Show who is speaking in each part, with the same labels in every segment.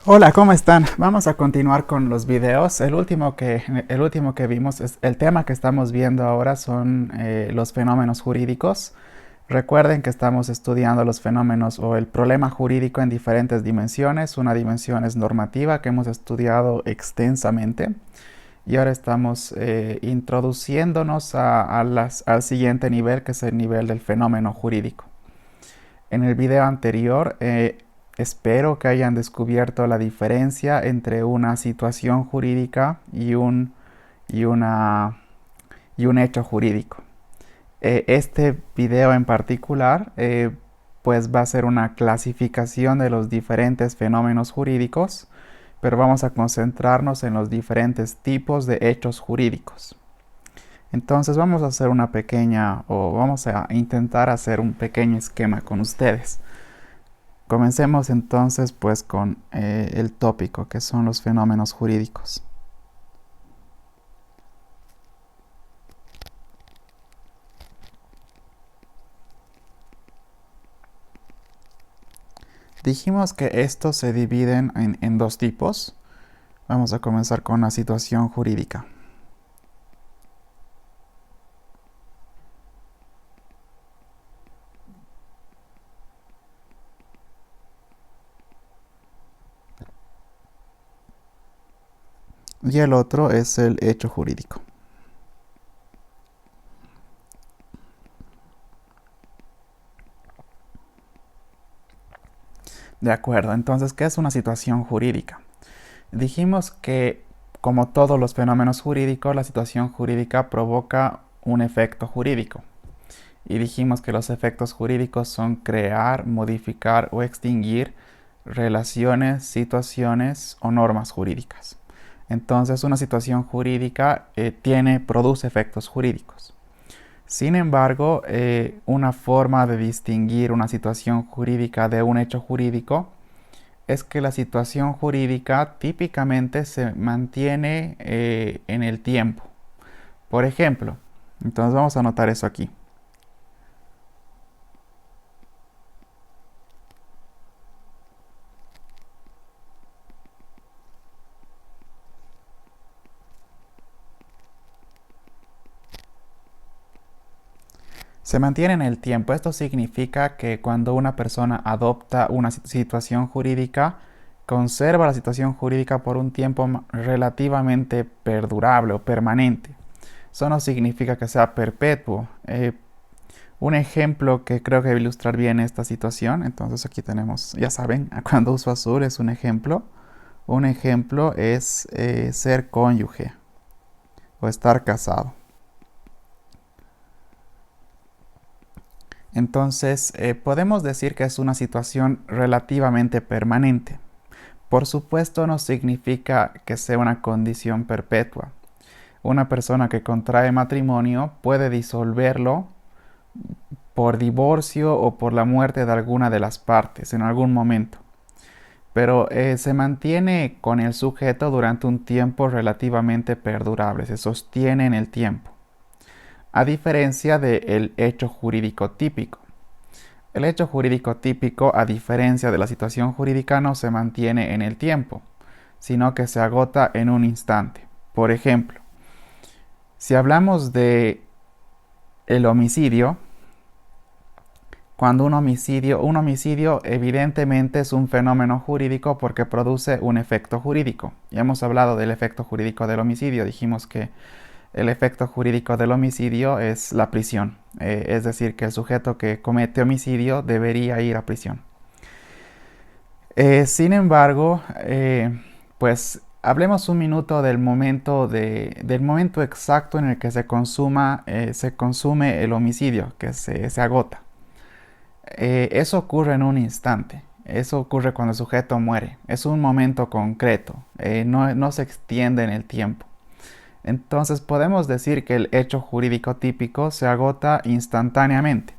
Speaker 1: Hola, ¿cómo están? Vamos a continuar con los videos. El último que vimos es el tema que estamos viendo ahora son los fenómenos jurídicos. Recuerden que estamos estudiando los fenómenos o el problema jurídico en diferentes dimensiones. Una dimensión es normativa que hemos estudiado extensamente y ahora estamos introduciéndonos al siguiente nivel, que es el nivel del fenómeno jurídico. En el video anterior, espero que hayan descubierto la diferencia entre una situación jurídica y, una, y un hecho jurídico. Este video en particular, pues va a ser una clasificación de los diferentes fenómenos jurídicos, pero vamos a concentrarnos en los diferentes tipos de hechos jurídicos. Entonces vamos a hacer vamos a intentar hacer un pequeño esquema con ustedes. Comencemos entonces pues con el tópico que son los fenómenos jurídicos. Dijimos que estos se dividen en dos tipos. Vamos a comenzar con la situación jurídica. Y el otro es el hecho jurídico. De acuerdo, entonces, ¿qué es una situación jurídica? Dijimos que, como todos los fenómenos jurídicos, la situación jurídica provoca un efecto jurídico. Y dijimos que los efectos jurídicos son crear, modificar o extinguir relaciones, situaciones o normas jurídicas. Entonces, una situación jurídica produce efectos jurídicos. Sin embargo, una forma de distinguir una situación jurídica de un hecho jurídico es que la situación jurídica típicamente se mantiene en el tiempo. Por ejemplo, entonces vamos a anotar eso aquí. Se mantiene en el tiempo. Esto significa que cuando una persona adopta una situación jurídica, conserva la situación jurídica por un tiempo relativamente perdurable o permanente. Eso no significa que sea perpetuo. Un ejemplo que creo que va a ilustrar bien esta situación, entonces aquí tenemos, ya saben, cuando uso azul es un ejemplo. Un ejemplo es ser cónyuge o estar casado. Entonces, podemos decir que es una situación relativamente permanente. Por supuesto, no significa que sea una condición perpetua. Una persona que contrae matrimonio puede disolverlo por divorcio o por la muerte de alguna de las partes en algún momento, pero se mantiene con el sujeto durante un tiempo relativamente perdurable, se sostiene en el tiempo, a diferencia del hecho jurídico típico. El hecho jurídico típico, a diferencia de la situación jurídica, no se mantiene en el tiempo, sino que se agota en un instante. Por ejemplo, si hablamos de el homicidio, cuando un homicidio evidentemente es un fenómeno jurídico porque produce un efecto jurídico. Ya hemos hablado del efecto jurídico del homicidio, dijimos que el efecto jurídico del homicidio es la prisión, es decir, que el sujeto que comete homicidio debería ir a prisión. Sin embargo, pues hablemos un minuto del momento exacto en el que se consume el homicidio, que se agota. Eso ocurre en un instante. Eso ocurre cuando el sujeto muere. Es un momento concreto. No se extiende en el tiempo. Entonces podemos decir que el hecho jurídico típico se agota instantáneamente.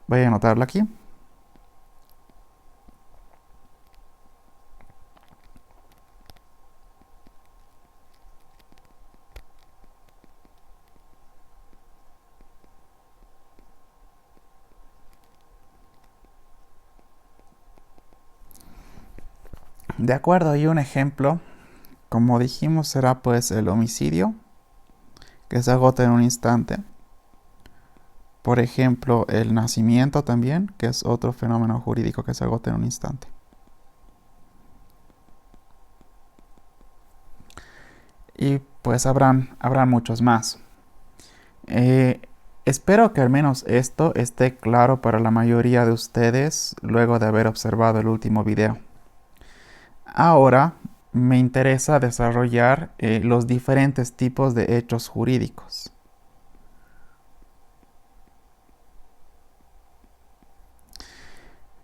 Speaker 1: Voy a anotarlo aquí. De acuerdo, y un ejemplo, como dijimos, será pues el homicidio, que se agota en un instante. Por ejemplo, el nacimiento también, que es otro fenómeno jurídico que se agota en un instante. Y pues habrán muchos más. Espero que al menos esto esté claro para la mayoría de ustedes luego de haber observado el último video. Ahora me interesa desarrollar los diferentes tipos de hechos jurídicos.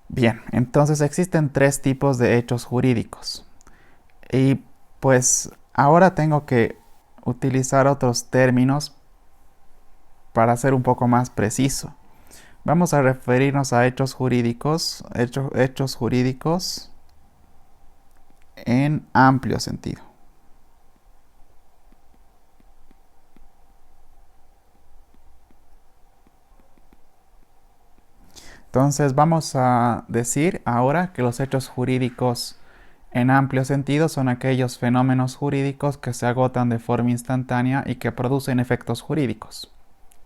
Speaker 1: Bien, entonces existen tres tipos de hechos jurídicos. Y pues ahora tengo que utilizar otros términos para ser un poco más preciso. Vamos a referirnos a hechos jurídicos en amplio sentido. Entonces vamos a decir ahora que los hechos jurídicos en amplio sentido son aquellos fenómenos jurídicos que se agotan de forma instantánea y que producen efectos jurídicos.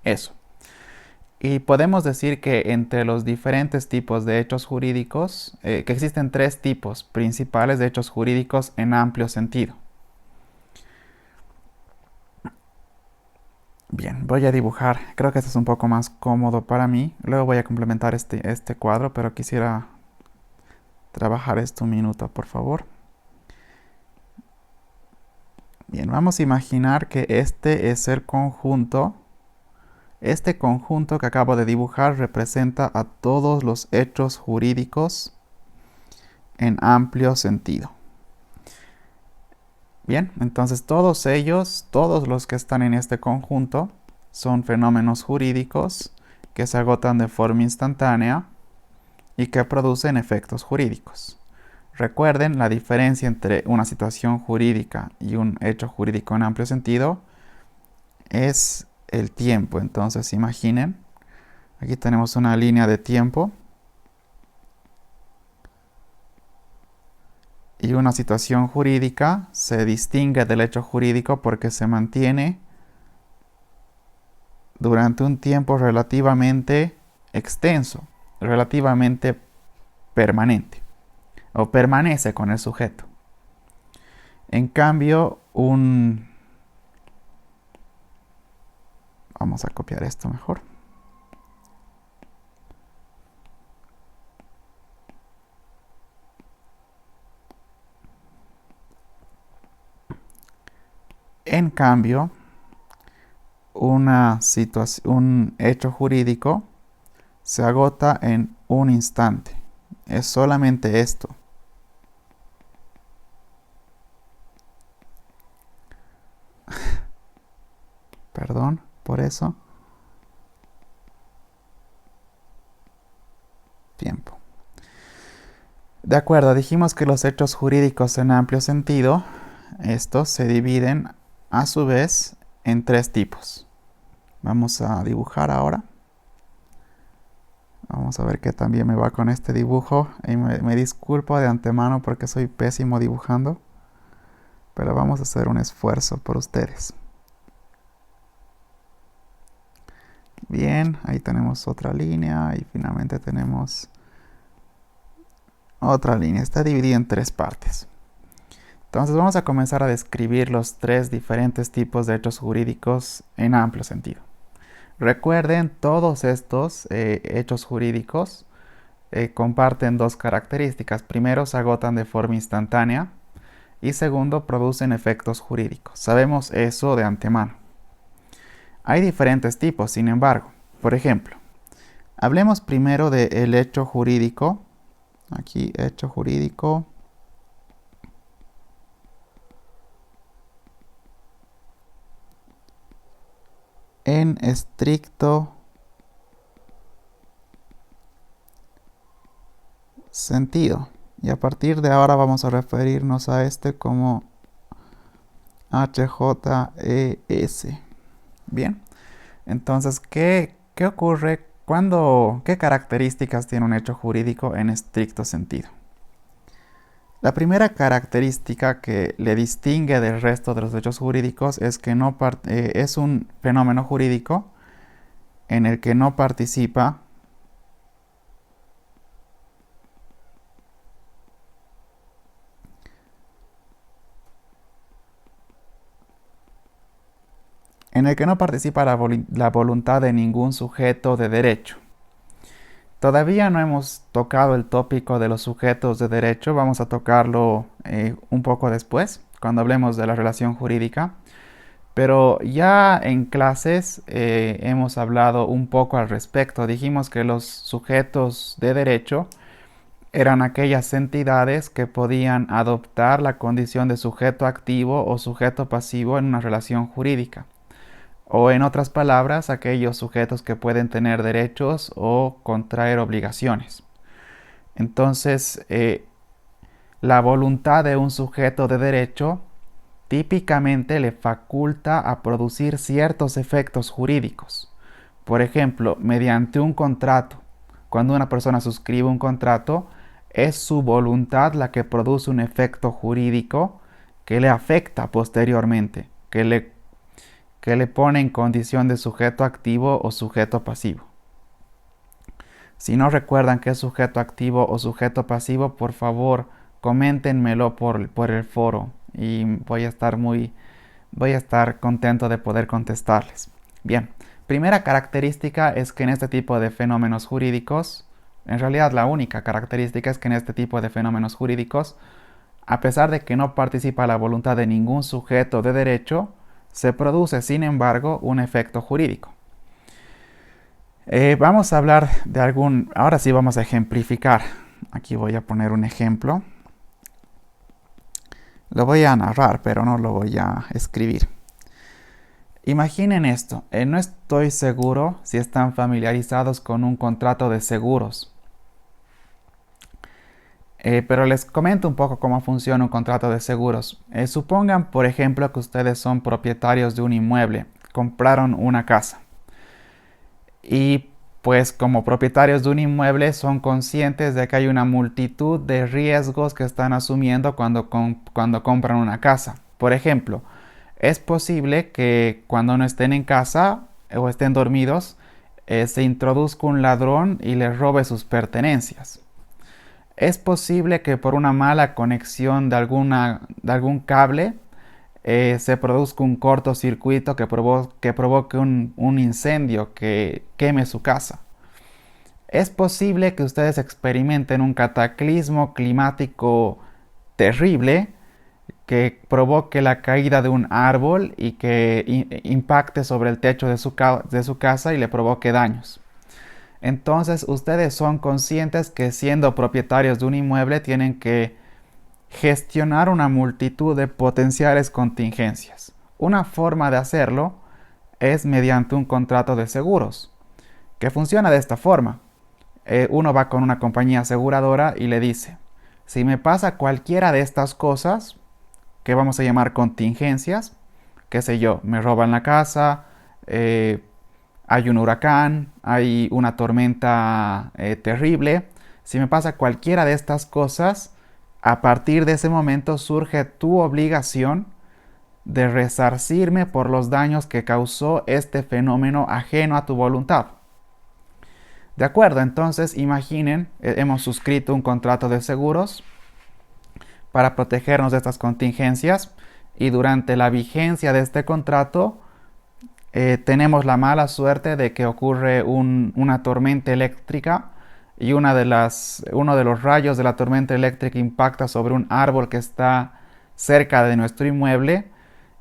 Speaker 1: Eso. Y podemos decir que entre los diferentes tipos de hechos jurídicos, que existen tres tipos principales de hechos jurídicos en amplio sentido. Bien, voy a dibujar. Creo que esto es un poco más cómodo para mí. Luego voy a complementar este cuadro, pero quisiera trabajar esto un minuto, por favor. Bien, vamos a imaginar que este es el conjunto. Este conjunto que acabo de dibujar representa a todos los hechos jurídicos en amplio sentido. Bien, entonces todos ellos, todos los que están en este conjunto, son fenómenos jurídicos que se agotan de forma instantánea y que producen efectos jurídicos. Recuerden, la diferencia entre una situación jurídica y un hecho jurídico en amplio sentido es el tiempo. Entonces imaginen, aquí tenemos una línea de tiempo y una situación jurídica se distingue del hecho jurídico porque se mantiene durante un tiempo relativamente extenso, relativamente permanente, o permanece con el sujeto. En cambio, vamos a copiar esto mejor. En cambio, un hecho jurídico se agota en un instante. Es solamente esto. Perdón por eso. Tiempo. De acuerdo, dijimos que los hechos jurídicos en amplio sentido, estos se dividen a su vez en tres tipos. Vamos a dibujar ahora. Vamos a ver qué también me va con este dibujo. Y me disculpo de antemano porque soy pésimo dibujando. Pero vamos a hacer un esfuerzo por ustedes. Bien, ahí tenemos otra línea y finalmente tenemos otra línea. Está dividida en tres partes. Entonces vamos a comenzar a describir los tres diferentes tipos de hechos jurídicos en amplio sentido. Recuerden, todos estos hechos jurídicos comparten dos características. Primero, se agotan de forma instantánea y segundo, producen efectos jurídicos. Sabemos eso de antemano. Hay diferentes tipos, sin embargo. Por ejemplo, hablemos primero del hecho jurídico. Aquí, hecho jurídico. En estricto sentido. Y a partir de ahora vamos a referirnos a este como HJES. Bien, entonces, ¿qué ocurre qué características tiene un hecho jurídico en estricto sentido? La primera característica que le distingue del resto de los derechos jurídicos es que es un fenómeno jurídico en el que no participa la voluntad de ningún sujeto de derecho. Todavía no hemos tocado el tópico de los sujetos de derecho, vamos a tocarlo un poco después, cuando hablemos de la relación jurídica. Pero ya en clases hemos hablado un poco al respecto. Dijimos que los sujetos de derecho eran aquellas entidades que podían adoptar la condición de sujeto activo o sujeto pasivo en una relación jurídica. O en otras palabras, aquellos sujetos que pueden tener derechos o contraer obligaciones. Entonces, la voluntad de un sujeto de derecho típicamente le faculta a producir ciertos efectos jurídicos. Por ejemplo, mediante un contrato. Cuando una persona suscribe un contrato, es su voluntad la que produce un efecto jurídico que le afecta posteriormente, que le pone en condición de sujeto activo o sujeto pasivo. Si no recuerdan qué es sujeto activo o sujeto pasivo, por favor, coméntenmelo por el foro y voy a estar contento de poder contestarles. Bien, primera característica es que en este tipo de fenómenos jurídicos, en realidad la única característica es que en este tipo de fenómenos jurídicos, a pesar de que no participa la voluntad de ningún sujeto de derecho, se produce, sin embargo, un efecto jurídico. Vamos a hablar de ahora sí vamos a ejemplificar. Aquí voy a poner un ejemplo. Lo voy a narrar, pero no lo voy a escribir. Imaginen esto. No estoy seguro si están familiarizados con un contrato de seguros. Pero les comento un poco cómo funciona un contrato de seguros. Supongan, por ejemplo, que ustedes son propietarios de un inmueble. Compraron una casa. Y pues como propietarios de un inmueble son conscientes de que hay una multitud de riesgos que están asumiendo cuando compran una casa. Por ejemplo, es posible que cuando no estén en casa o estén dormidos, se introduzca un ladrón y les robe sus pertenencias. Es posible que por una mala conexión de algún cable se produzca un cortocircuito que provoque un incendio que queme su casa. Es posible que ustedes experimenten un cataclismo climático terrible que provoque la caída de un árbol y que impacte sobre el techo de su casa y le provoque daños. Entonces ustedes son conscientes que siendo propietarios de un inmueble tienen que gestionar una multitud de potenciales contingencias. Una forma de hacerlo es mediante un contrato de seguros, que funciona de esta forma. Uno va con una compañía aseguradora y le dice, si me pasa cualquiera de estas cosas, que vamos a llamar contingencias, qué sé yo, me roban la casa, hay un huracán, hay una tormenta terrible, si me pasa cualquiera de estas cosas, a partir de ese momento surge tu obligación de resarcirme por los daños que causó este fenómeno ajeno a tu voluntad. De acuerdo, entonces imaginen, hemos suscrito un contrato de seguros para protegernos de estas contingencias y durante la vigencia de este contrato tenemos la mala suerte de que ocurre una tormenta eléctrica y uno de los rayos de la tormenta eléctrica impacta sobre un árbol que está cerca de nuestro inmueble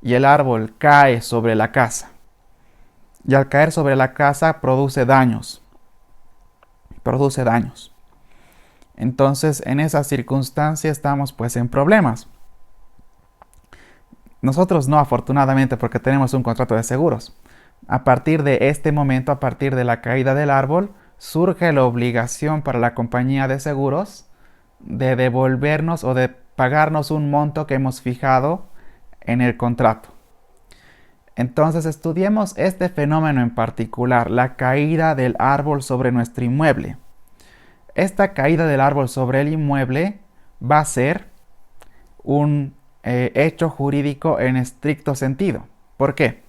Speaker 1: y el árbol cae sobre la casa. Y al caer sobre la casa produce daños. Entonces, en esa circunstancia estamos pues en problemas. Nosotros no, afortunadamente, porque tenemos un contrato de seguros. A partir de este momento, a partir de la caída del árbol, surge la obligación para la compañía de seguros de devolvernos o de pagarnos un monto que hemos fijado en el contrato. Entonces estudiemos este fenómeno en particular, la caída del árbol sobre nuestro inmueble. Esta caída del árbol sobre el inmueble va a ser un hecho jurídico en estricto sentido. ¿Por qué?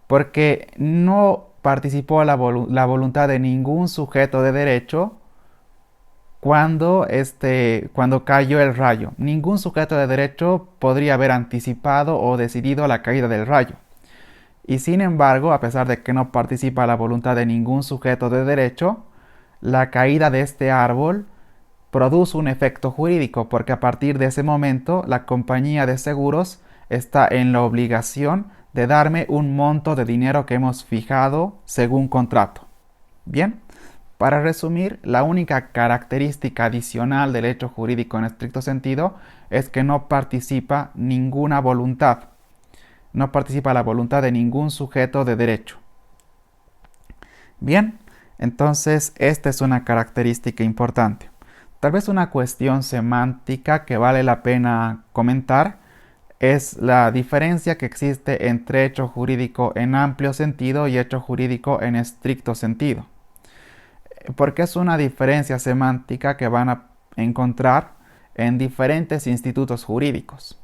Speaker 1: Porque no participó la voluntad de ningún sujeto de derecho cuando cayó el rayo. Ningún sujeto de derecho podría haber anticipado o decidido la caída del rayo. Y sin embargo, a pesar de que no participa la voluntad de ningún sujeto de derecho, la caída de este árbol produce un efecto jurídico, porque a partir de ese momento la compañía de seguros está en la obligación de darme un monto de dinero que hemos fijado según contrato. Bien, para resumir, la única característica adicional del hecho jurídico en estricto sentido es que no participa ninguna voluntad. No participa la voluntad de ningún sujeto de derecho. Bien, entonces esta es una característica importante. Tal vez una cuestión semántica que vale la pena comentar es la diferencia que existe entre hecho jurídico en amplio sentido y hecho jurídico en estricto sentido. Porque es una diferencia semántica que van a encontrar en diferentes institutos jurídicos.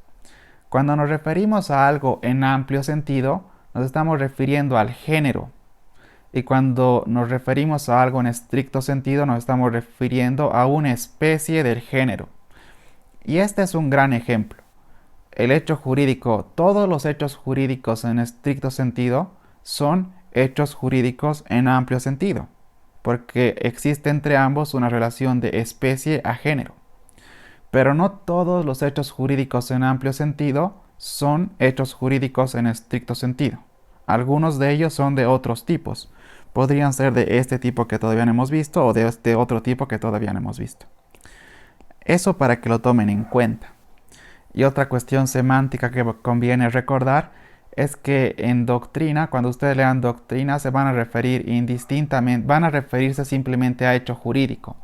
Speaker 1: Cuando nos referimos a algo en amplio sentido, nos estamos refiriendo al género. Y cuando nos referimos a algo en estricto sentido, nos estamos refiriendo a una especie del género. Y este es un gran ejemplo. El hecho jurídico, todos los hechos jurídicos en estricto sentido son hechos jurídicos en amplio sentido, porque existe entre ambos una relación de especie a género. Pero no todos los hechos jurídicos en amplio sentido son hechos jurídicos en estricto sentido. Algunos de ellos son de otros tipos. Podrían ser de este tipo que todavía no hemos visto o de este otro tipo que todavía no hemos visto. Eso para que lo tomen en cuenta. Y otra cuestión semántica que conviene recordar es que en doctrina, cuando ustedes lean doctrina, se van a referir indistintamente, van a referirse simplemente a hecho jurídico.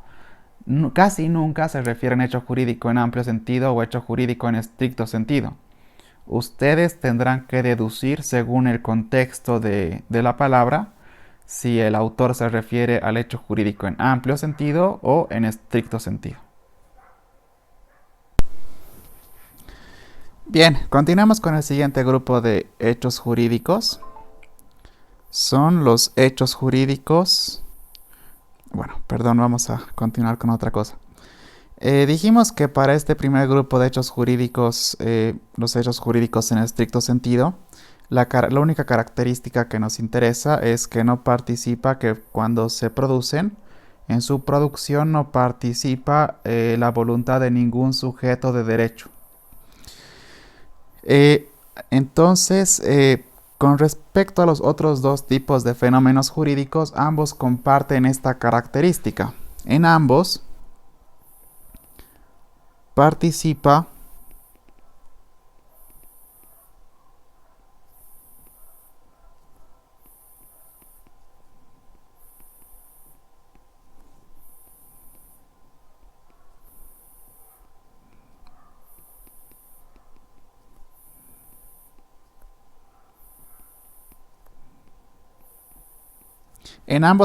Speaker 1: Casi nunca se refieren a hecho jurídico en amplio sentido o hecho jurídico en estricto sentido. Ustedes tendrán que deducir según el contexto de la palabra si el autor se refiere al hecho jurídico en amplio sentido o en estricto sentido. Bien, continuamos con el siguiente grupo de hechos jurídicos. Son los hechos jurídicos. Bueno, perdón, vamos a continuar con otra cosa. Dijimos que para este primer grupo de hechos jurídicos, los hechos jurídicos en estricto sentido, la única característica que nos interesa es que no participa, que cuando se producen, en su producción no participa la voluntad de ningún sujeto de derecho. Entonces, con respecto a los otros dos tipos de fenómenos jurídicos, ambos comparten esta característica. En ambos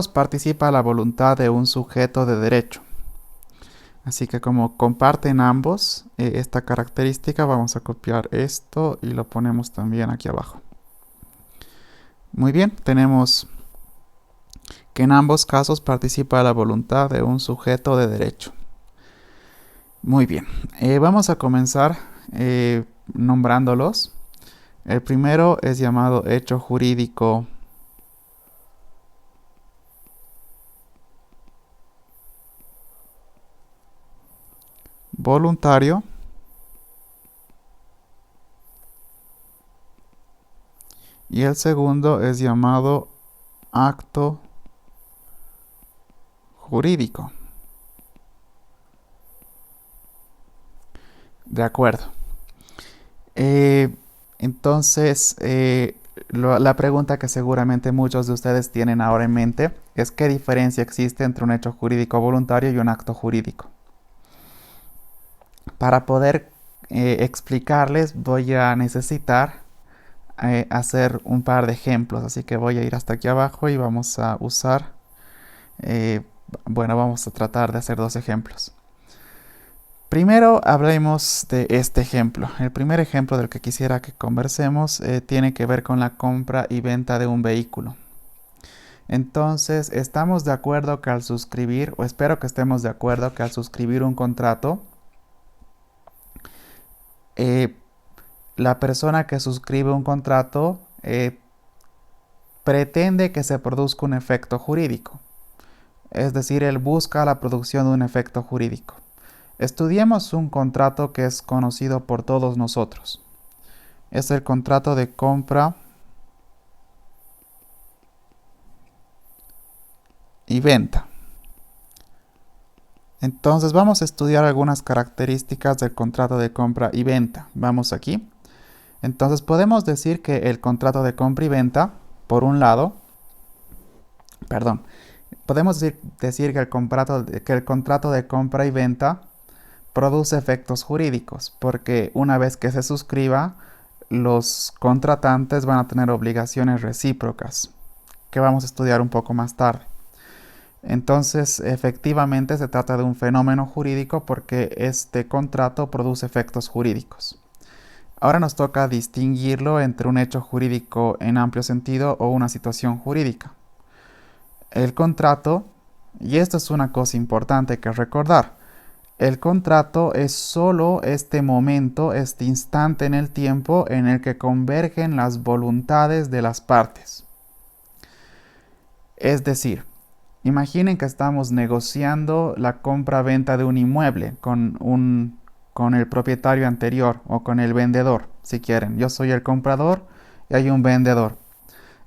Speaker 1: participa la voluntad de un sujeto de derecho. Así que como comparten ambos esta característica, vamos a copiar esto y lo ponemos también aquí abajo. Muy bien, tenemos que en ambos casos participa la voluntad de un sujeto de derecho. Muy bien, vamos a comenzar nombrándolos. El primero es llamado hecho jurídico voluntario. Y el segundo es llamado acto jurídico. De acuerdo. Entonces, la pregunta que seguramente muchos de ustedes tienen ahora en mente es ¿qué diferencia existe entre un hecho jurídico voluntario y un acto jurídico? Para poder explicarles voy a necesitar hacer un par de ejemplos, así que voy a ir hasta aquí abajo y vamos a usar, vamos a tratar de hacer dos ejemplos. Primero hablemos de este ejemplo. El primer ejemplo del que quisiera que conversemos tiene que ver con la compra y venta de un vehículo. Entonces, estamos de acuerdo que al suscribir, o espero que estemos de acuerdo que al suscribir un contrato, eh, la persona que suscribe un contrato pretende que se produzca un efecto jurídico. Es decir, él busca la producción de un efecto jurídico. Estudiemos un contrato que es conocido por todos nosotros. Es el contrato de compra y venta. Entonces vamos a estudiar algunas características del contrato de compra y venta. Vamos aquí. Entonces podemos decir que el contrato de compra y venta, por un lado, podemos decir que el contrato de compra y venta produce efectos jurídicos, porque una vez que se suscriba, los contratantes van a tener obligaciones recíprocas, que vamos a estudiar un poco más tarde. Entonces, efectivamente se trata de un fenómeno jurídico porque este contrato produce efectos jurídicos. Ahora nos toca distinguirlo entre un hecho jurídico en amplio sentido o una situación jurídica. El contrato, y esto es una cosa importante que recordar, el contrato es solo este momento, este instante en el tiempo en el que convergen las voluntades de las partes. Es decir, imaginen que estamos negociando la compra-venta de un inmueble con el propietario anterior o con el vendedor, si quieren. Yo soy el comprador y hay un vendedor.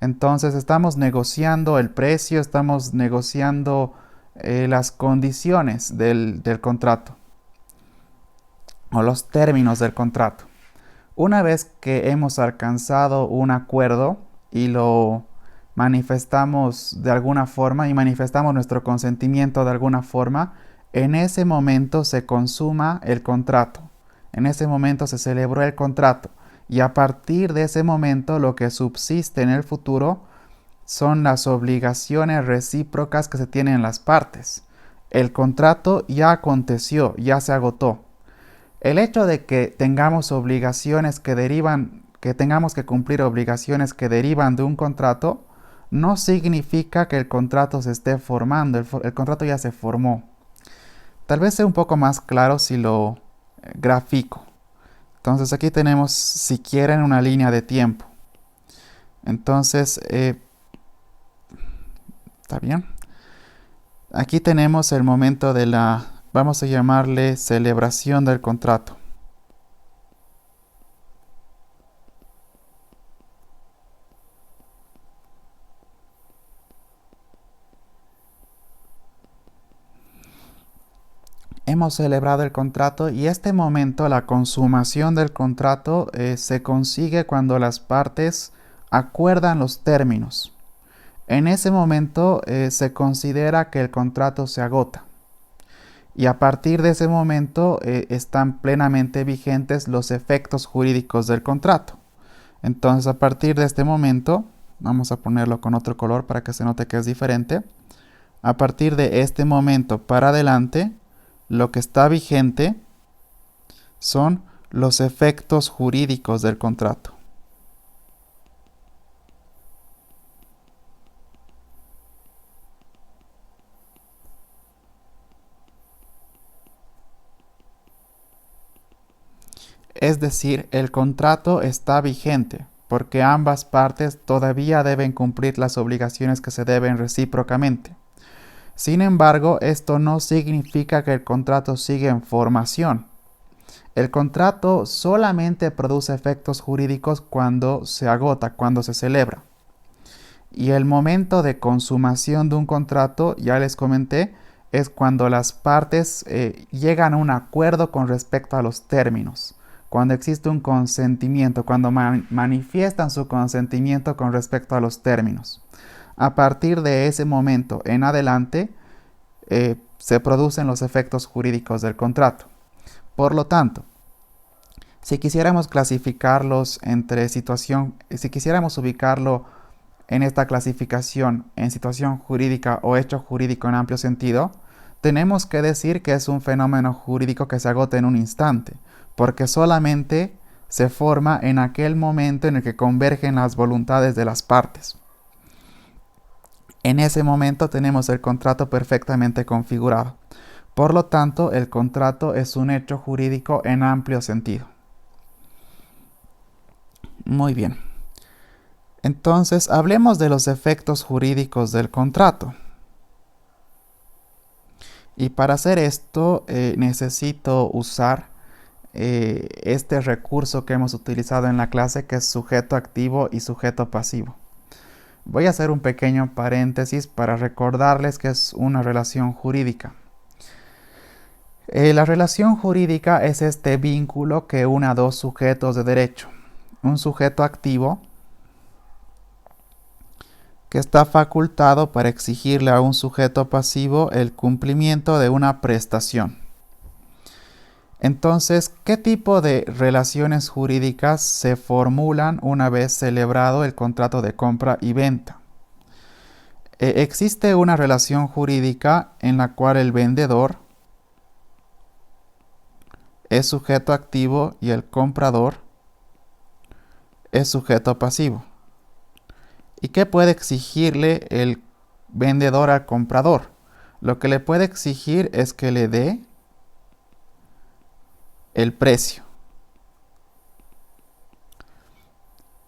Speaker 1: Entonces estamos negociando el precio, estamos negociando las condiciones del contrato o los términos del contrato. Una vez que hemos alcanzado un acuerdo y lo manifestamos de alguna forma y manifestamos nuestro consentimiento de alguna forma, en ese momento se consuma el contrato. En ese momento se celebró el contrato. Y a partir de ese momento lo que subsiste en el futuro son las obligaciones recíprocas que se tienen las partes. El contrato ya aconteció, ya se agotó. El hecho de que tengamos obligaciones que derivan, que tengamos que cumplir obligaciones que derivan de un contrato, no significa que el contrato se esté formando, el contrato ya se formó. Tal vez sea un poco más claro si lo grafico. Entonces aquí tenemos, si quieren, una línea de tiempo. Entonces, ¿está bien? Aquí tenemos el momento de la, vamos a llamarle celebración del contrato. Hemos celebrado el contrato y este momento, la consumación del contrato, se consigue cuando las partes acuerdan los términos. En ese momento se considera que el contrato se agota y a partir de ese momento están plenamente vigentes los efectos jurídicos del contrato. Entonces a partir de este momento, vamos a ponerlo con otro color para que se note que es diferente. A partir de este momento para adelante, lo que está vigente son los efectos jurídicos del contrato. Es decir, el contrato está vigente porque ambas partes todavía deben cumplir las obligaciones que se deben recíprocamente. Sin embargo, esto no significa que el contrato siga en formación. El contrato solamente produce efectos jurídicos cuando se agota, cuando se celebra. Y el momento de consumación de un contrato, ya les comenté, es cuando las partes llegan a un acuerdo con respecto a los términos, cuando existe un consentimiento, cuando manifiestan su consentimiento con respecto a los términos. A partir de ese momento en adelante se producen los efectos jurídicos del contrato. Por lo tanto, si quisiéramos clasificarlos entre situación, si quisiéramos ubicarlo en esta clasificación en situación jurídica o hecho jurídico en amplio sentido, tenemos que decir que es un fenómeno jurídico que se agota en un instante, porque solamente se forma en aquel momento en el que convergen las voluntades de las partes. En ese momento tenemos el contrato perfectamente configurado. Por lo tanto, el contrato es un hecho jurídico en amplio sentido. Muy bien. Entonces, hablemos de los efectos jurídicos del contrato. Y para hacer esto, necesito usar este recurso que hemos utilizado en la clase, que es sujeto activo y sujeto pasivo. Voy a hacer un pequeño paréntesis para recordarles que es una relación jurídica. La relación jurídica es este vínculo que une a dos sujetos de derecho. Un sujeto activo que está facultado para exigirle a un sujeto pasivo el cumplimiento de una prestación. Entonces, ¿qué tipo de relaciones jurídicas se formulan una vez celebrado el contrato de compra y venta? Existe una relación jurídica en la cual el vendedor es sujeto activo y el comprador es sujeto pasivo. ¿Y qué puede exigirle el vendedor al comprador? Lo que le puede exigir es que le dé el precio.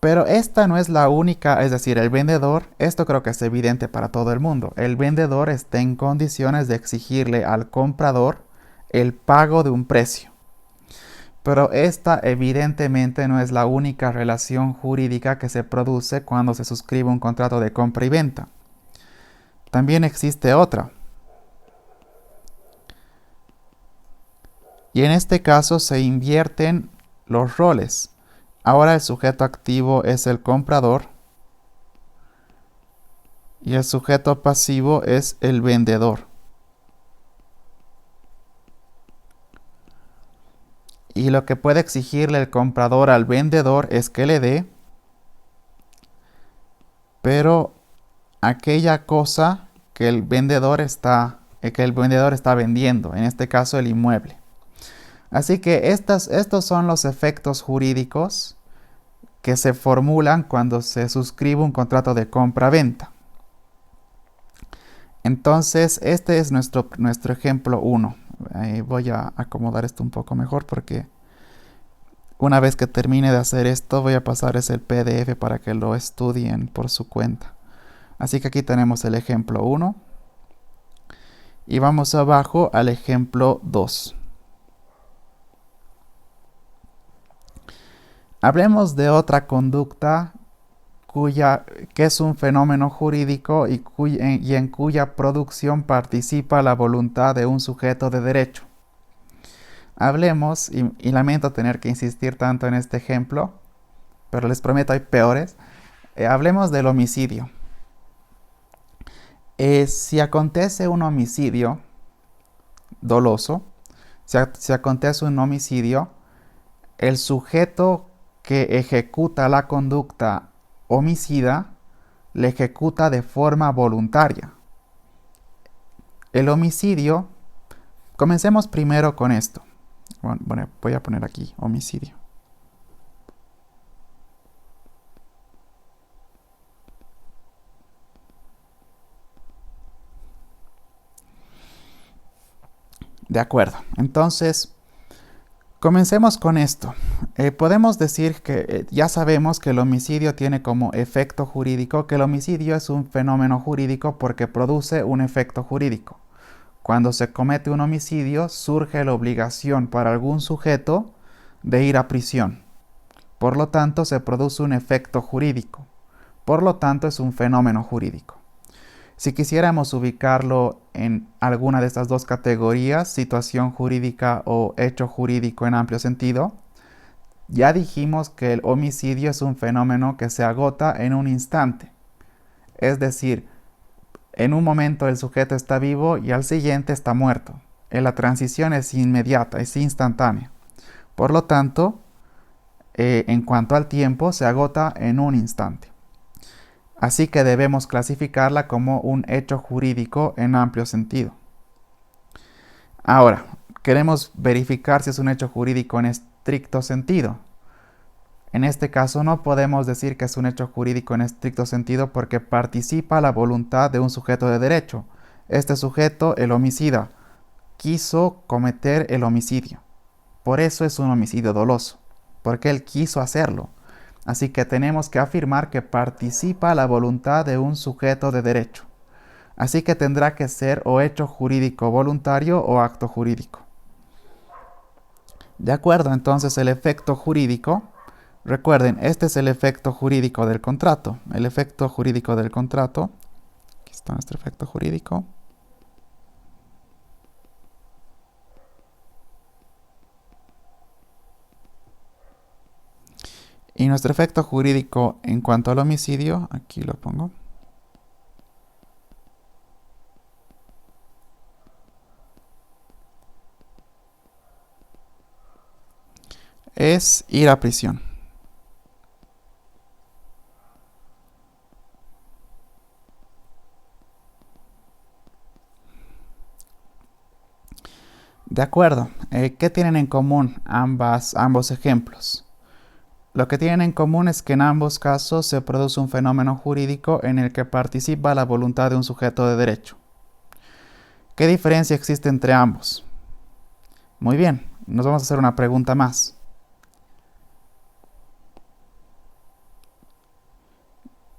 Speaker 1: Pero esta no es la única, es decir, el vendedor, esto creo que es evidente para todo el mundo, el vendedor está en condiciones de exigirle al comprador el pago de un precio. Pero esta evidentemente no es la única relación jurídica que se produce cuando se suscribe un contrato de compra y venta. También existe otra. Y en este caso se invierten los roles. Ahora el sujeto activo es el comprador y el sujeto pasivo es el vendedor. Y lo que puede exigirle el comprador al vendedor es que le dé, pero aquella cosa que el vendedor está vendiendo, en este caso el inmueble. Así que estos son los efectos jurídicos que se formulan cuando se suscribe un contrato de compra-venta. Entonces, este es nuestro ejemplo 1. Voy a acomodar esto un poco mejor porque una vez que termine de hacer esto, voy a pasarles el PDF para que lo estudien por su cuenta. Así que aquí tenemos el ejemplo 1. Y vamos abajo al ejemplo 2. Hablemos de otra conducta que es un fenómeno jurídico y en cuya producción participa la voluntad de un sujeto de derecho. Hablemos, y lamento tener que insistir tanto en este ejemplo, pero les prometo hay peores. Hablemos del homicidio. Si acontece un homicidio doloso, si acontece un homicidio, el sujeto que ejecuta la conducta homicida le ejecuta de forma voluntaria. El homicidio, comencemos primero con esto. Bueno, voy a poner aquí homicidio. De acuerdo, entonces comencemos con esto. Podemos decir que ya sabemos que el homicidio tiene como efecto jurídico que el homicidio es un fenómeno jurídico porque produce un efecto jurídico. Cuando se comete un homicidio, surge la obligación para algún sujeto de ir a prisión. Por lo tanto, se produce un efecto jurídico. Por lo tanto, es un fenómeno jurídico. Si quisiéramos ubicarlo en alguna de estas dos categorías, situación jurídica o hecho jurídico en amplio sentido, ya dijimos que el homicidio es un fenómeno que se agota en un instante. Es decir, en un momento el sujeto está vivo y al siguiente está muerto. La transición es inmediata, es instantánea. Por lo tanto, en cuanto al tiempo, se agota en un instante. Así que debemos clasificarla como un hecho jurídico en amplio sentido. Ahora, queremos verificar si es un hecho jurídico en estricto sentido. En este caso no podemos decir que es un hecho jurídico en estricto sentido porque participa la voluntad de un sujeto de derecho. Este sujeto, el homicida, quiso cometer el homicidio. Por eso es un homicidio doloso, porque él quiso hacerlo. Así que tenemos que afirmar que participa la voluntad de un sujeto de derecho. Así que tendrá que ser o hecho jurídico voluntario o acto jurídico. De acuerdo, entonces el efecto jurídico, recuerden, este es el efecto jurídico del contrato. El efecto jurídico del contrato, aquí está nuestro efecto jurídico. Y nuestro efecto jurídico en cuanto al homicidio, aquí lo pongo, es ir a prisión. De acuerdo, ¿qué tienen en común ambos ejemplos? Lo que tienen en común es que en ambos casos se produce un fenómeno jurídico en el que participa la voluntad de un sujeto de derecho. ¿Qué diferencia existe entre ambos? Muy bien, nos vamos a hacer una pregunta más.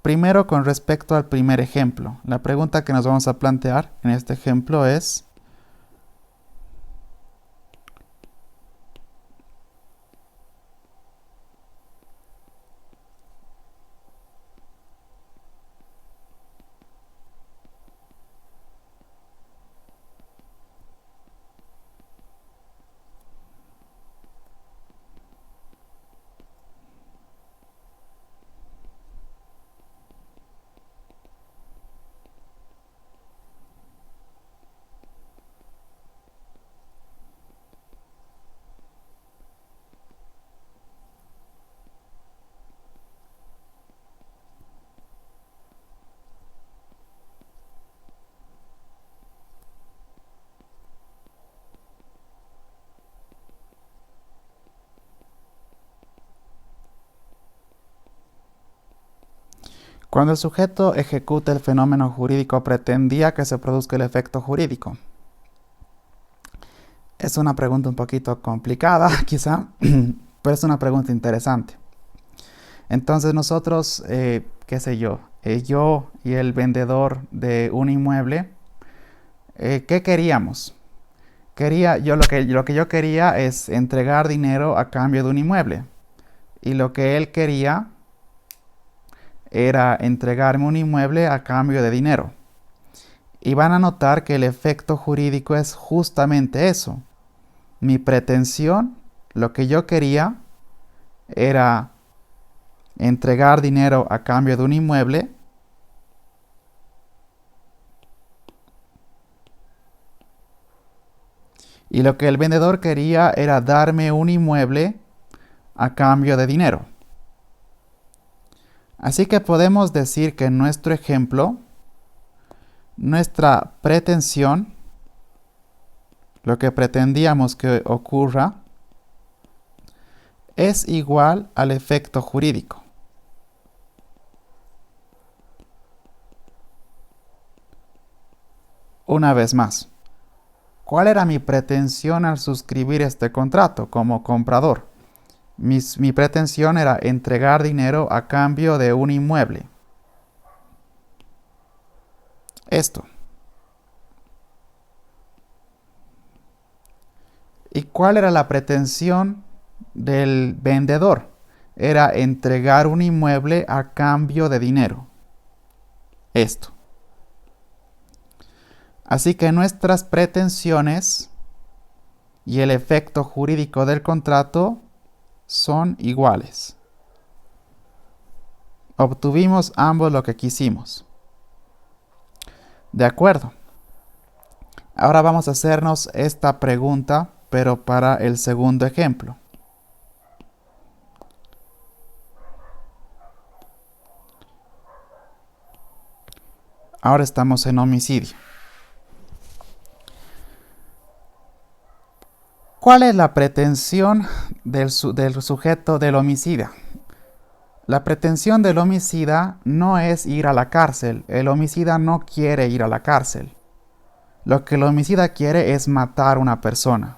Speaker 1: Primero, con respecto al primer ejemplo, la pregunta que nos vamos a plantear en este ejemplo es: cuando el sujeto ejecuta el fenómeno jurídico pretendía que se produzca el efecto jurídico. Es una pregunta un poquito complicada, quizá, pero es una pregunta interesante. Entonces nosotros, qué sé yo, yo y el vendedor de un inmueble, ¿qué queríamos? Lo que yo quería es entregar dinero a cambio de un inmueble. Y lo que él quería era entregarme un inmueble a cambio de dinero. Y van a notar que el efecto jurídico es justamente eso. Mi pretensión, lo que yo quería, era entregar dinero a cambio de un inmueble. Y lo que el vendedor quería era darme un inmueble a cambio de dinero. Así que podemos decir que en nuestro ejemplo, nuestra pretensión, lo que pretendíamos que ocurra, es igual al efecto jurídico. Una vez más, ¿cuál era mi pretensión al suscribir este contrato como comprador? Mi pretensión era entregar dinero a cambio de un inmueble. Esto. ¿Y cuál era la pretensión del vendedor? Era entregar un inmueble a cambio de dinero. Esto. Así que nuestras pretensiones y el efecto jurídico del contrato son iguales. Obtuvimos ambos lo que quisimos. De acuerdo. Ahora vamos a hacernos esta pregunta, pero para el segundo ejemplo. Ahora estamos en homicidio. ¿Cuál es la pretensión del sujeto del homicida? La pretensión del homicida no es ir a la cárcel. El homicida no quiere ir a la cárcel. Lo que el homicida quiere es matar a una persona.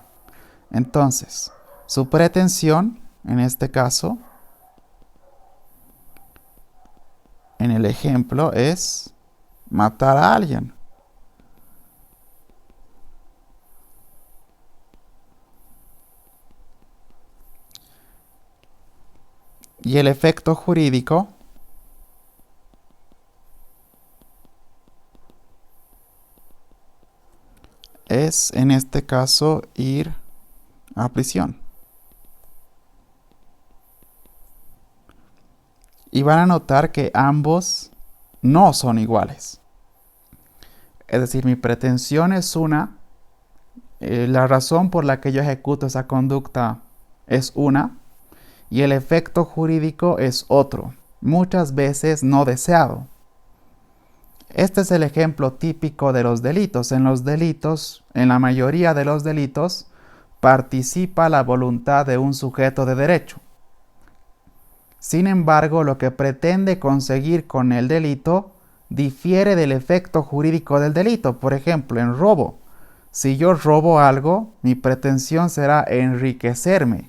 Speaker 1: Entonces, su pretensión, en este caso, en el ejemplo, es matar a alguien. Y el efecto jurídico es, en este caso, ir a prisión. Y van a notar que ambos no son iguales. Es decir, mi pretensión es una, la razón por la que yo ejecuto esa conducta es una, y el efecto jurídico es otro, muchas veces no deseado. Este es el ejemplo típico de los delitos. En los delitos, en la mayoría de los delitos, participa la voluntad de un sujeto de derecho. Sin embargo, lo que pretende conseguir con el delito difiere del efecto jurídico del delito. Por ejemplo, en robo. Si yo robo algo, mi pretensión será enriquecerme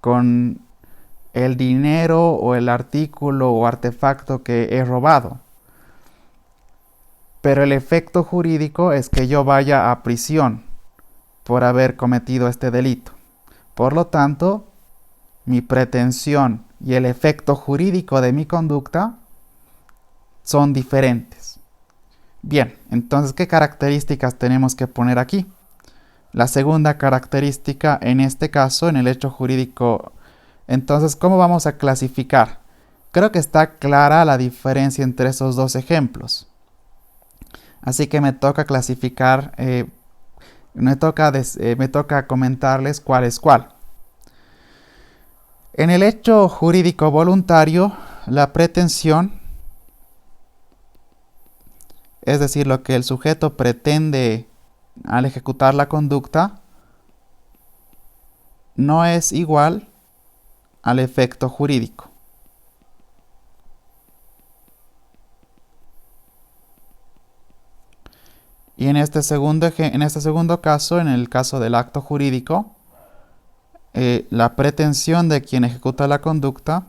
Speaker 1: con el dinero o el artículo o artefacto que he robado. Pero el efecto jurídico es que yo vaya a prisión por haber cometido este delito. Por lo tanto, mi pretensión y el efecto jurídico de mi conducta son diferentes. Bien, entonces, ¿qué características tenemos que poner aquí? La segunda característica en este caso, en el hecho jurídico, entonces, ¿cómo vamos a clasificar? Creo que está clara la diferencia entre esos dos ejemplos. Así que me toca clasificar, me toca comentarles cuál es cuál. En el hecho jurídico voluntario, la pretensión, es decir, lo que el sujeto pretende al ejecutar la conducta, no es igual al efecto jurídico. Y en este segundo caso, en el caso del acto jurídico, la pretensión de quien ejecuta la conducta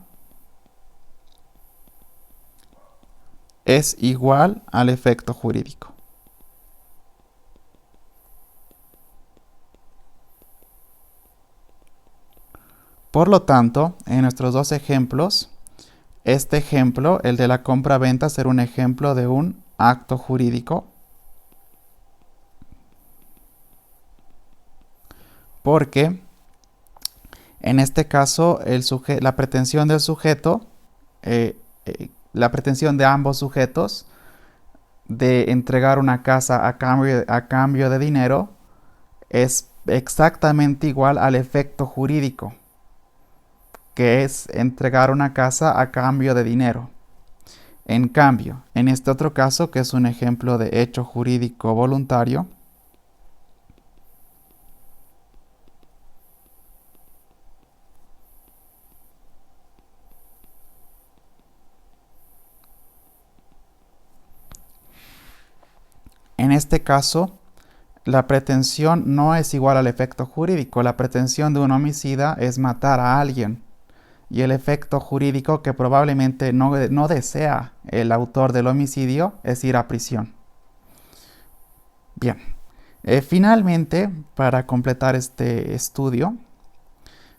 Speaker 1: es igual al efecto jurídico. Por lo tanto, en nuestros dos ejemplos, este ejemplo, el de la compra-venta, será un ejemplo de un acto jurídico, porque en este caso la pretensión del sujeto, la pretensión de ambos sujetos de entregar una casa a cambio de dinero es exactamente igual al efecto jurídico, que es entregar una casa a cambio de dinero. En cambio, en este otro caso, que es un ejemplo de hecho jurídico voluntario, en este caso, la pretensión no es igual al efecto jurídico. La pretensión de un homicida es matar a alguien. Y el efecto jurídico que probablemente no desea el autor del homicidio es ir a prisión. Bien. Finalmente, para completar este estudio,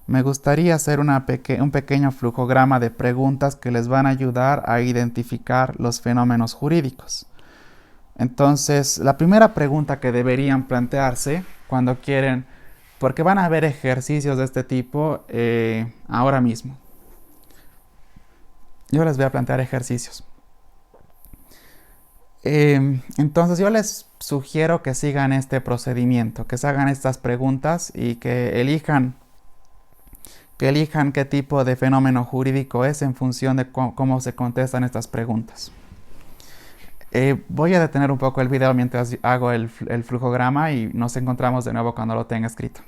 Speaker 1: me gustaría hacer un pequeño flujograma de preguntas que les van a ayudar a identificar los fenómenos jurídicos. Entonces, la primera pregunta que deberían plantearse cuando quieren, porque van a haber ejercicios de este tipo ahora mismo. Yo les voy a plantear ejercicios. Entonces, yo les sugiero que sigan este procedimiento, que se hagan estas preguntas y que elijan qué tipo de fenómeno jurídico es en función de cómo se contestan estas preguntas. Voy a detener un poco el video mientras hago el flujograma y nos encontramos de nuevo cuando lo tenga escrito.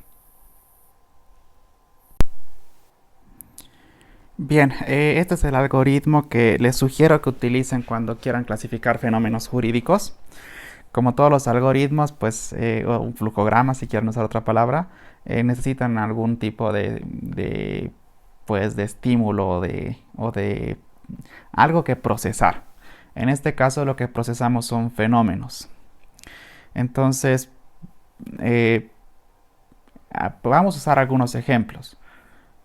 Speaker 1: Bien, este es el algoritmo que les sugiero que utilicen cuando quieran clasificar fenómenos jurídicos. Como todos los algoritmos, pues, o un flujograma, si quieren usar otra palabra, necesitan algún tipo pues, de estímulo o de algo que procesar. En este caso, lo que procesamos son fenómenos. Entonces, eh, vamos a usar algunos ejemplos.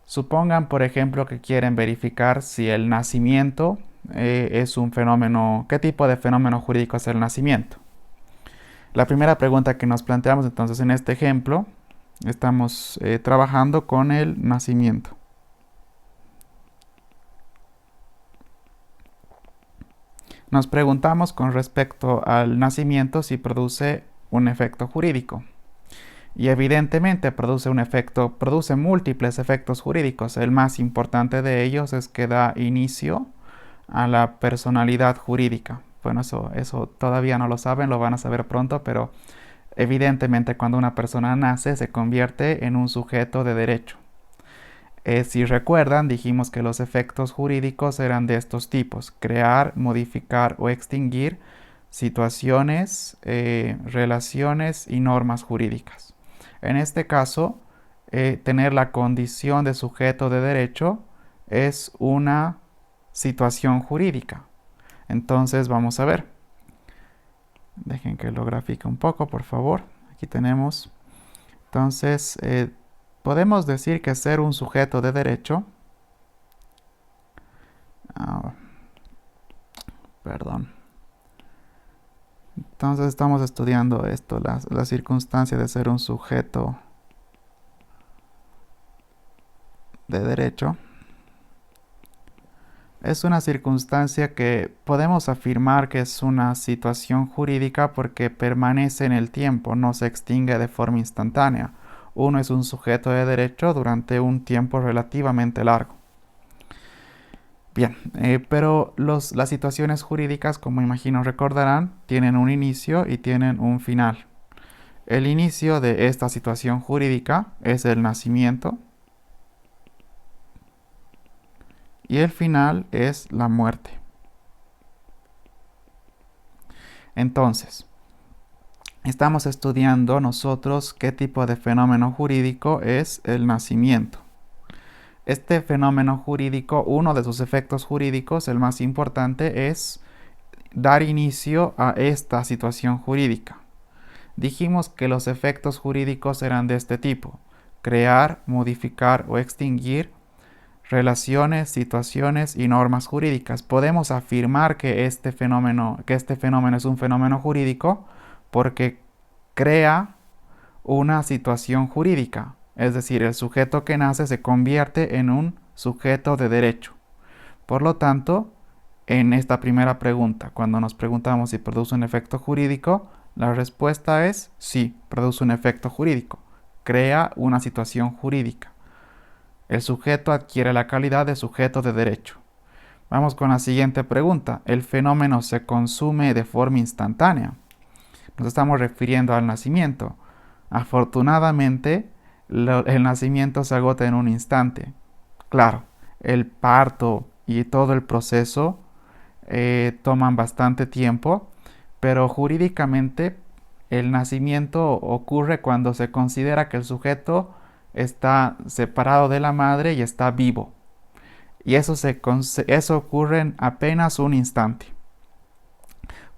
Speaker 1: Supongan, por ejemplo, que quieren verificar si el nacimiento es un fenómeno, qué tipo de fenómeno jurídico es el nacimiento. La primera pregunta que nos planteamos entonces en este ejemplo, estamos trabajando con el nacimiento. Nos preguntamos con respecto al nacimiento si produce un efecto jurídico. Y evidentemente produce múltiples efectos jurídicos. El más importante de ellos es que da inicio a la personalidad jurídica. Bueno, eso todavía no lo saben, lo van a saber pronto, pero evidentemente cuando una persona nace se convierte en un sujeto de derecho. Si recuerdan, dijimos que los efectos jurídicos eran de estos tipos: crear, modificar o extinguir situaciones, relaciones y normas jurídicas. En este caso, tener la condición de sujeto de derecho es una situación jurídica. Entonces vamos a ver. Dejen que lo grafique un poco, por favor. Aquí tenemos. Entonces, podemos decir que ser un sujeto de derecho, ah, perdón. Entonces estamos estudiando esto, la circunstancia de ser un sujeto de derecho. Es una circunstancia que podemos afirmar que es una situación jurídica porque permanece en el tiempo, no se extingue de forma instantánea. Uno es un sujeto de derecho durante un tiempo relativamente largo. Bien, pero las situaciones jurídicas, como imagino recordarán, tienen un inicio y tienen un final. El inicio de esta situación jurídica es el nacimiento y el final es la muerte. Entonces, estamos estudiando nosotros qué tipo de fenómeno jurídico es el nacimiento. Este fenómeno jurídico, uno de sus efectos jurídicos, el más importante, es dar inicio a esta situación jurídica. Dijimos que los efectos jurídicos eran de este tipo: crear, modificar o extinguir relaciones, situaciones y normas jurídicas. Podemos afirmar que este fenómeno es un fenómeno jurídico porque crea una situación jurídica. Es decir, el sujeto que nace se convierte en un sujeto de derecho. Por lo tanto, en esta primera pregunta, cuando nos preguntamos si produce un efecto jurídico, la respuesta es sí, produce un efecto jurídico. Crea una situación jurídica. El sujeto adquiere la calidad de sujeto de derecho. Vamos con la siguiente pregunta. ¿El fenómeno se consume de forma instantánea? Nos estamos refiriendo al nacimiento. Afortunadamente, el nacimiento se agota en un instante. Claro, el parto y todo el proceso toman bastante tiempo, pero jurídicamente el nacimiento ocurre cuando se considera que el sujeto está separado de la madre y está vivo. Y eso ocurre en apenas un instante.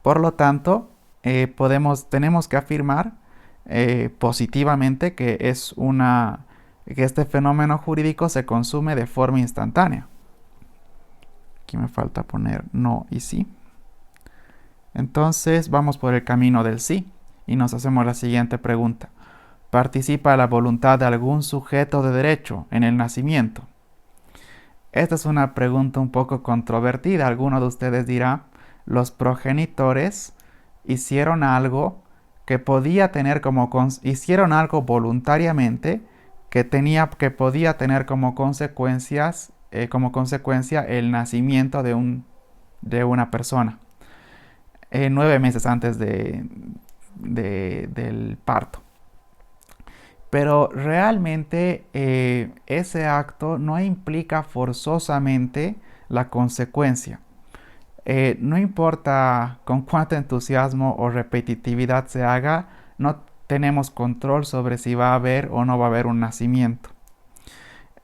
Speaker 1: Por lo tanto, tenemos que afirmar positivamente que que este fenómeno jurídico se consume de forma instantánea. Aquí me falta poner no y sí. Entonces vamos por el camino del sí y nos hacemos la siguiente pregunta. ¿Participa la voluntad de algún sujeto de derecho en el nacimiento? Esta es una pregunta un poco controvertida. Alguno de ustedes dirá: los progenitores hicieron algo que podía tener hicieron algo voluntariamente que podía tener como consecuencia el nacimiento de una persona 9 meses antes del parto. Pero realmente ese acto no implica forzosamente la consecuencia. No importa con cuánto entusiasmo o repetitividad se haga, no tenemos control sobre si va a haber o no va a haber un nacimiento.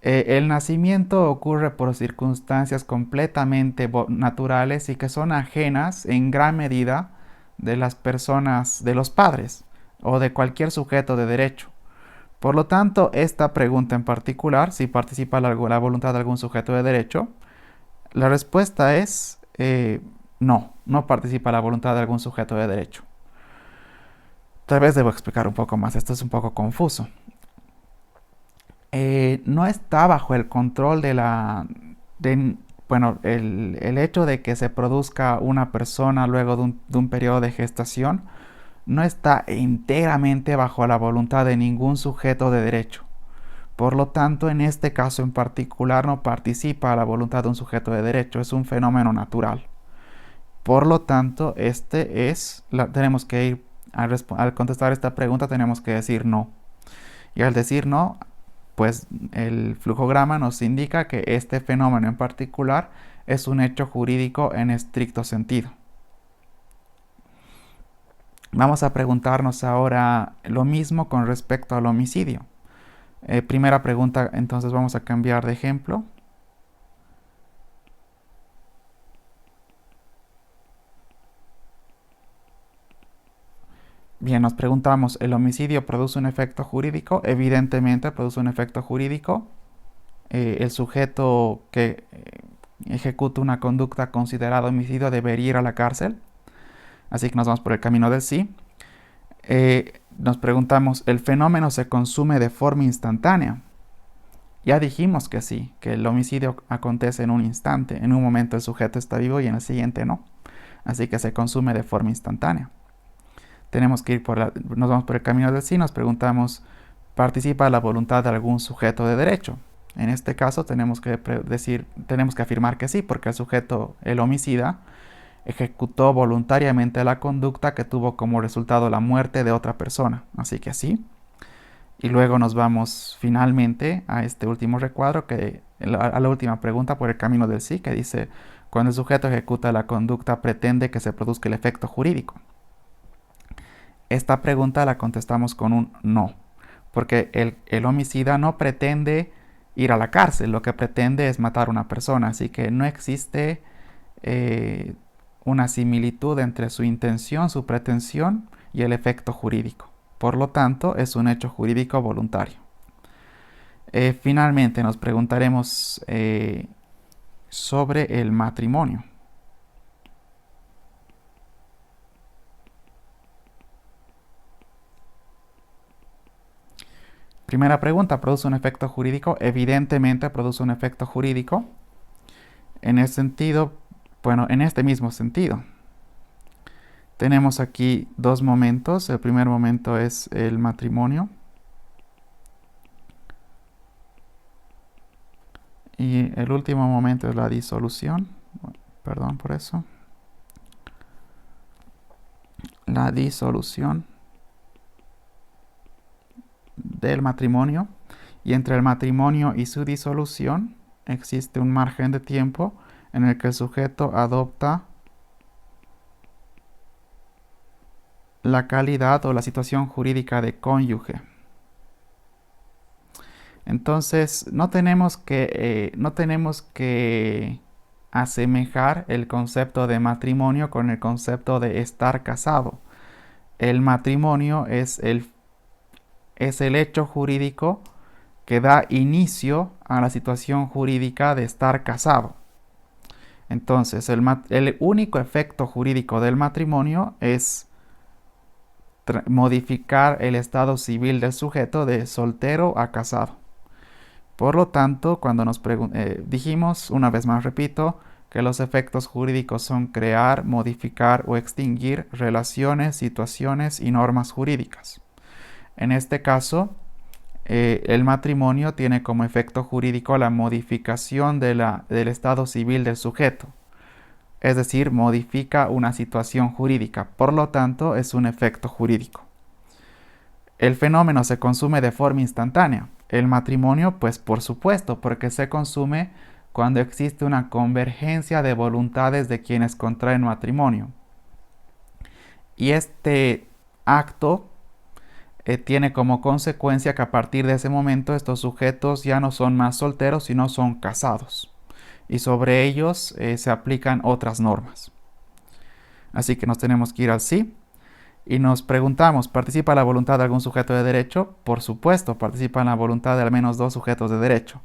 Speaker 1: El nacimiento ocurre por circunstancias completamente naturales y que son ajenas en gran medida de las personas, de los padres o de cualquier sujeto de derecho. Por lo tanto, esta pregunta en particular, si participa la voluntad de algún sujeto de derecho, la respuesta es no, no participa la voluntad de algún sujeto de derecho. Tal vez debo explicar un poco más, esto es un poco confuso. No está bajo el control de bueno, el hecho de que se produzca una persona luego de un periodo de gestación no está íntegramente bajo la voluntad de ningún sujeto de derecho. Por lo tanto, en este caso en particular no participa la voluntad de un sujeto de derecho, es un fenómeno natural. Por lo tanto, tenemos que ir, al contestar esta pregunta tenemos que decir no. Y al decir no, pues el flujograma nos indica que este fenómeno en particular es un hecho jurídico en estricto sentido. Vamos a preguntarnos ahora lo mismo con respecto al homicidio. Primera pregunta, entonces vamos a cambiar de ejemplo. Bien, nos preguntamos, ¿el homicidio produce un efecto jurídico? Evidentemente produce un efecto jurídico. El sujeto que ejecuta una conducta considerada homicidio debería ir a la cárcel. Así que nos vamos por el camino del sí. Nos preguntamos, ¿el fenómeno se consume de forma instantánea? Ya dijimos que sí, que el homicidio acontece en un instante. En un momento el sujeto está vivo y en el siguiente no. Así que se consume de forma instantánea. Tenemos que nos vamos por el camino del sí, nos preguntamos, ¿participa la voluntad de algún sujeto de derecho? En este caso tenemos que afirmar que sí, porque el sujeto, el homicida, ejecutó voluntariamente la conducta que tuvo como resultado la muerte de otra persona. Así que sí. Y luego nos vamos finalmente a este último recuadro, a la última pregunta por el camino del sí, que dice, cuando el sujeto ejecuta la conducta pretende que se produzca el efecto jurídico. Esta pregunta la contestamos con un no, porque el homicida no pretende ir a la cárcel, lo que pretende es matar a una persona, así que no existe una similitud entre su intención, su pretensión y el efecto jurídico. Por lo tanto, es un hecho jurídico voluntario. Finalmente nos preguntaremos sobre el matrimonio. Primera pregunta, ¿produce un efecto jurídico? Evidentemente produce un efecto jurídico. En ese sentido, bueno, en este mismo sentido. Tenemos aquí dos momentos. El primer momento es el matrimonio. Y el último momento es la disolución. Perdón por eso. La disolución del matrimonio. Y entre el matrimonio y su disolución existe un margen de tiempo en el que el sujeto adopta la calidad o la situación jurídica de cónyuge. Entonces, no tenemos que asemejar el concepto de matrimonio con el concepto de estar casado. El matrimonio es el hecho jurídico que da inicio a la situación jurídica de estar casado. Entonces, el único efecto jurídico del matrimonio es modificar el estado civil del sujeto de soltero a casado. Por lo tanto, cuando dijimos, una vez más repito, que los efectos jurídicos son crear, modificar o extinguir relaciones, situaciones y normas jurídicas. En este caso, el matrimonio tiene como efecto jurídico la modificación del estado civil del sujeto. Es decir, modifica una situación jurídica. Por lo tanto, es un efecto jurídico. El fenómeno se consume de forma instantánea. El matrimonio, pues por supuesto, porque se consume cuando existe una convergencia de voluntades de quienes contraen matrimonio. Y este acto tiene como consecuencia que a partir de ese momento estos sujetos ya no son más solteros, sino son casados. Y sobre ellos se aplican otras normas. Así que nos tenemos que ir al sí. Y nos preguntamos, ¿participa la voluntad de algún sujeto de derecho? Por supuesto, participa en la voluntad de al menos dos sujetos de derecho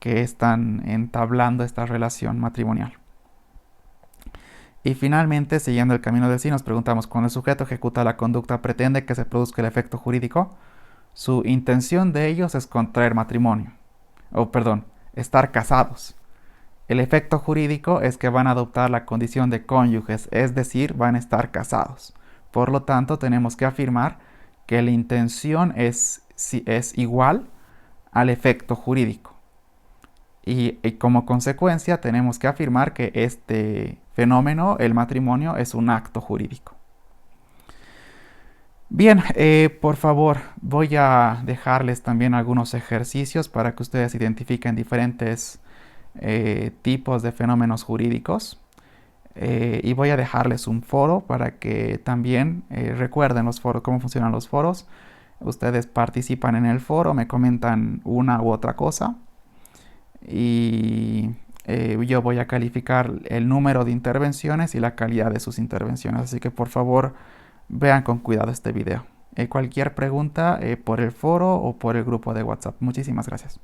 Speaker 1: que están entablando esta relación matrimonial. Y finalmente, siguiendo el camino del sí, nos preguntamos, cuando el sujeto ejecuta la conducta pretende que se produzca el efecto jurídico, su intención de ellos es contraer matrimonio, estar casados. El efecto jurídico es que van a adoptar la condición de cónyuges, es decir, van a estar casados. Por lo tanto, tenemos que afirmar que la intención es igual al efecto jurídico. Y como consecuencia, tenemos que afirmar que este fenómeno, el matrimonio, es un acto jurídico. Bien, por favor, voy a dejarles también algunos ejercicios para que ustedes identifiquen diferentes tipos de fenómenos jurídicos. Y voy a dejarles un foro para que también recuerden los foros, cómo funcionan los foros. Ustedes participan en el foro, me comentan una u otra cosa y yo voy a calificar el número de intervenciones y la calidad de sus intervenciones. Así que por favor vean con cuidado este video. Cualquier pregunta por el foro o por el grupo de WhatsApp. Muchísimas gracias.